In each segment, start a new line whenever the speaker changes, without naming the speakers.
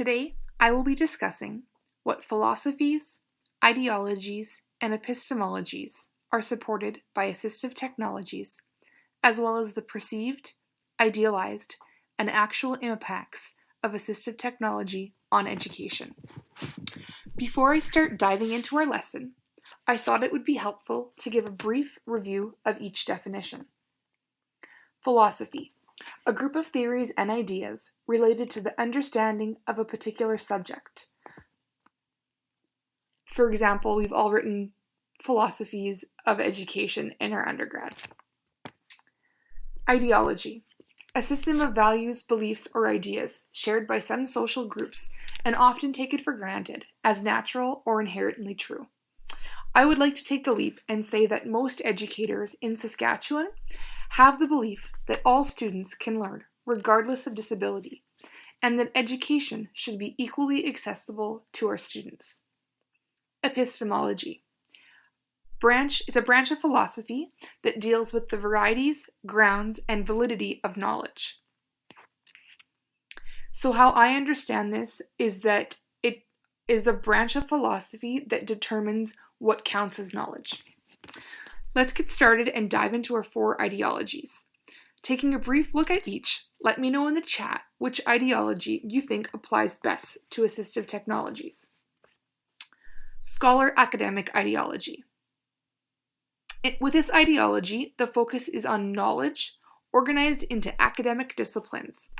Today, I will be discussing what philosophies, ideologies, and epistemologies are supported by assistive technologies, as well as the perceived, idealized, and actual impacts of assistive technology on education. Before I start diving into our lesson, I thought it would be helpful to give a brief review of each definition. Philosophy, a group of theories and ideas related to the understanding of a particular subject. For example, we've all written philosophies of education in our undergrad. Ideology, a system of values, beliefs, or ideas shared by some social groups and often taken for granted as natural or inherently true. I would like to take the leap and say that most educators in Saskatchewan have the belief that all students can learn, regardless of disability, and that education should be equally accessible to our students. Epistemology. It's a branch of philosophy that deals with the varieties, grounds, and validity of knowledge. So how I understand this is that it is the branch of philosophy that determines what counts as knowledge. Let's get started and dive into our 4 ideologies. Taking a brief look at each, let me know in the chat which ideology you think applies best to assistive technologies. Scholar academic ideology. With this ideology, the focus is on knowledge, organized into academic disciplines.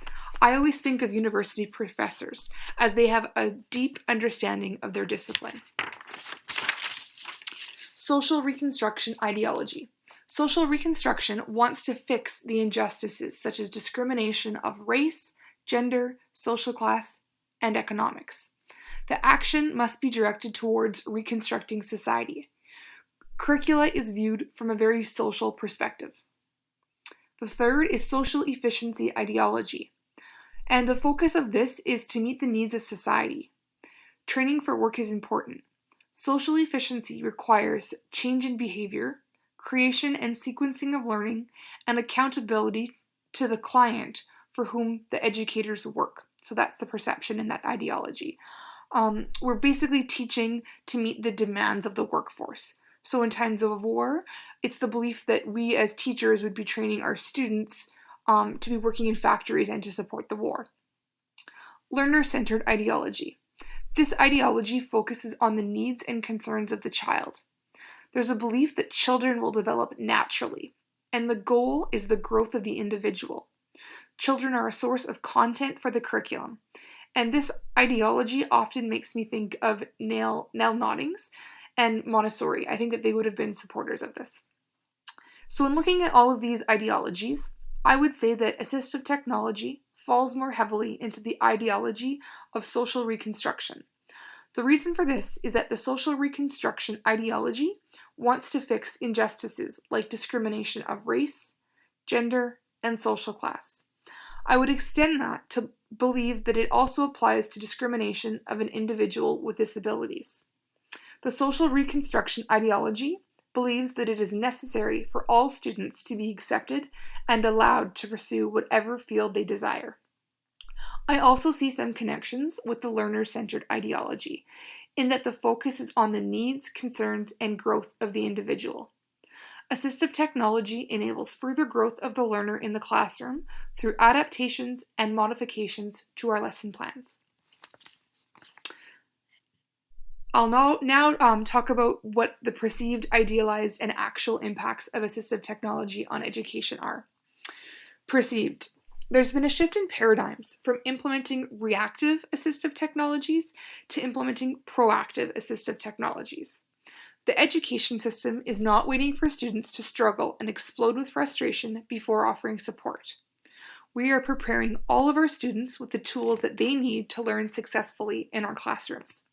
I always think of university professors as they have a deep understanding of their discipline. Social reconstruction ideology. Social reconstruction wants to fix the injustices such as discrimination of race, gender, social class, and economics. The action must be directed towards reconstructing society. Curricula is viewed from a very social perspective. The third is social efficiency ideology, and the focus of this is to meet the needs of society. Training for work is important. Social efficiency requires change in behavior, creation and sequencing of learning, and accountability to the client for whom the educators work. So that's the perception in that ideology. We're basically teaching to meet the demands of the workforce. So in times of war, it's the belief that we as teachers would be training our students to be working in factories and to support the war. Learner-centered ideology. This ideology focuses on the needs and concerns of the child. There's a belief that children will develop naturally, and the goal is the growth of the individual. Children are a source of content for the curriculum, and this ideology often makes me think of Nell Noddings and Montessori. I think that they would have been supporters of this. So in looking at all of these ideologies, I would say that assistive technology falls more heavily into the ideology of social reconstruction. The reason for this is that the social reconstruction ideology wants to fix injustices like discrimination of race, gender, and social class. I would extend that to believe that it also applies to discrimination of an individual with disabilities. The social reconstruction ideology believes that it is necessary for all students to be accepted and allowed to pursue whatever field they desire. I also see some connections with the learner-centered ideology, in that the focus is on the needs, concerns, and growth of the individual. Assistive technology enables further growth of the learner in the classroom through adaptations and modifications to our lesson plans. I'll now talk about what the perceived, idealized, and actual impacts of assistive technology on education are. Perceived. There's been a shift in paradigms from implementing reactive assistive technologies to implementing proactive assistive technologies. The education system is not waiting for students to struggle and explode with frustration before offering support. We are preparing all of our students with the tools that they need to learn successfully in our classrooms.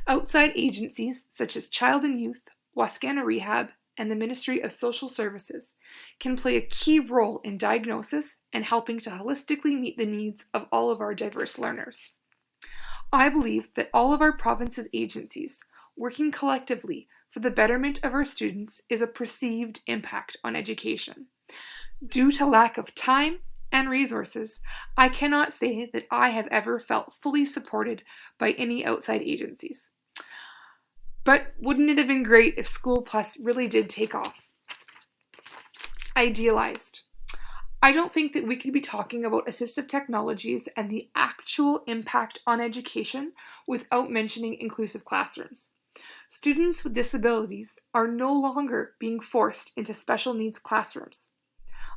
Outside agencies such as Child and Youth, Wascana Rehab, and the Ministry of Social Services can play a key role in diagnosis and helping to holistically meet the needs of all of our diverse learners. I believe that all of our province's agencies, working collectively for the betterment of our students, is a perceived impact on education. Due to lack of time, and resources, I cannot say that I have ever felt fully supported by any outside agencies. But wouldn't it have been great if School Plus really did take off? Idealized. I don't think that we could be talking about assistive technologies and the actual impact on education without mentioning inclusive classrooms. Students with disabilities are no longer being forced into special needs classrooms.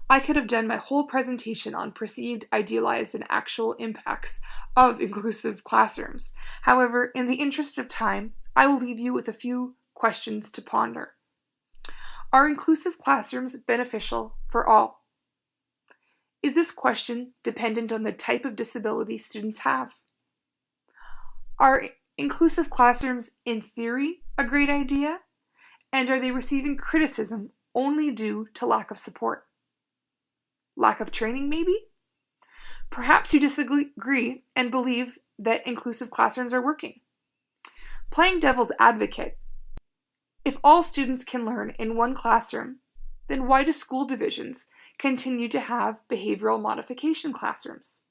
I could have done my whole presentation on perceived, idealized, and actual impacts of inclusive classrooms. However, in the interest of time, I will leave you with a few questions to ponder. Are inclusive classrooms beneficial for all? Is this question dependent on the type of disability students have? Are inclusive classrooms, in theory, a great idea? And are they receiving criticism only due to lack of support? Lack of training, maybe? Perhaps you disagree and believe that inclusive classrooms are working. Playing devil's advocate, if all students can learn in one classroom, then why do school divisions continue to have behavioral modification classrooms?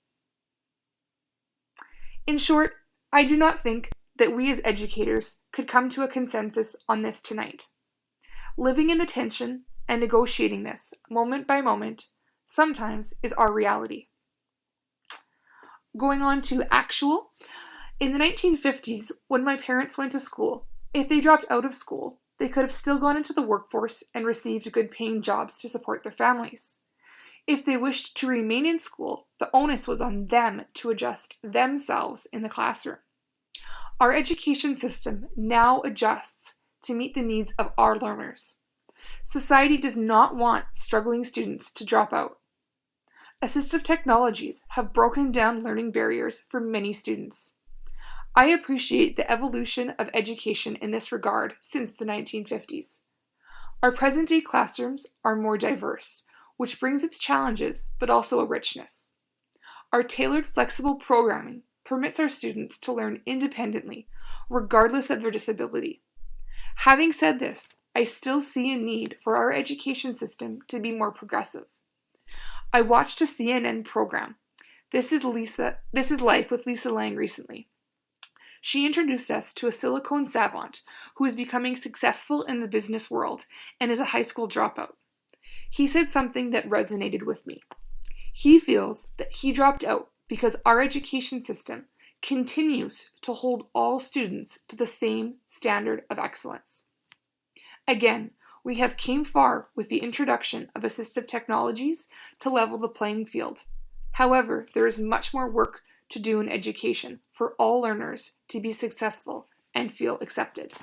In short, I do not think that we as educators could come to a consensus on this tonight. Living in the tension and negotiating this moment by moment sometimes is our reality. Going on to actual, in the 1950s, when my parents went to school, if they dropped out of school, they could have still gone into the workforce and received good paying jobs to support their families. If they wished to remain in school, the onus was on them to adjust themselves in the classroom. Our education system now adjusts to meet the needs of our learners. Society does not want struggling students to drop out. Assistive technologies have broken down learning barriers for many students. I appreciate the evolution of education in this regard since the 1950s. Our present-day classrooms are more diverse, which brings its challenges but also a richness. Our tailored, flexible programming permits our students to learn independently, regardless of their disability. Having said this, I still see a need for our education system to be more progressive. I watched a CNN program, This is Life with Lisa Lang recently. She introduced us to a silicone savant who is becoming successful in the business world and is a high school dropout. He said something that resonated with me. He feels that he dropped out because our education system continues to hold all students to the same standard of excellence. Again, we have came far with the introduction of assistive technologies to level the playing field. However, there is much more work to do in education for all learners to be successful and feel accepted.